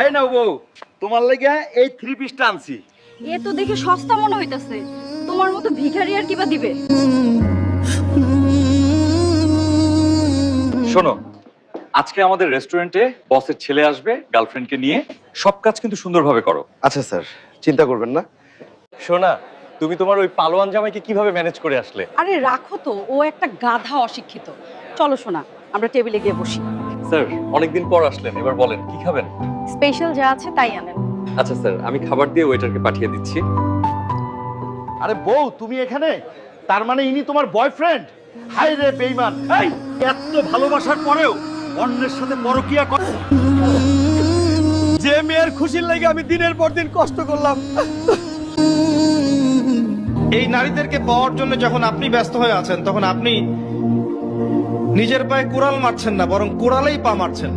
এই নাও বউ, তোমার লাগি এই 3 পিসটা আনছি। এ তো দেখে সস্তা মনে হইতাছে, তোমার মতো ভিখারি আর কিবা দিবে? শোনো, আজকে আমাদের রেস্টুরেন্টে বসের ছেলে আসবে গার্লফ্রেন্ডকে নিয়ে। সব কাজ কিন্তু সুন্দরভাবে করো। আচ্ছা স্যার, চিন্তা করবেন না। শোনা, তুমি তোমার ওই পালোয়ান জামাইকে কিভাবে ম্যানেজ করে আসলে? আরে রাখো তো, ও একটা গাধা অশিক্ষিত। চলো শোনা, আমরা টেবিলে গিয়ে বসি। স্যার, অনেকদিন পর আসলেন, এবার বলেন কি খাবেন? স্পেশাল যা আছে তাই আনেন। আচ্ছা স্যার, আমি খাবার দিয়ে ওয়েটারকে পাঠিয়ে দিচ্ছি। আরে বউ, তুমি এখানে? তার মানে ইনি তোমার বয়ফ্রেন্ড? হায় রে বেঈমান! এই, এত ভালোবাসার পরেও অন্যের সাথে পরকিয়া করে? যে মেয়ের খুশির লাগে আমি দিনের পর দিন কষ্ট করলাম। এই নারীদেরকে পাওয়ার জন্য যখন আপনি ব্যস্ত হয়ে আছেন, তখন আপনি নিজের পায়ে কুড়াল মারছেন না, বরং কুড়ালেই পা মারছেন।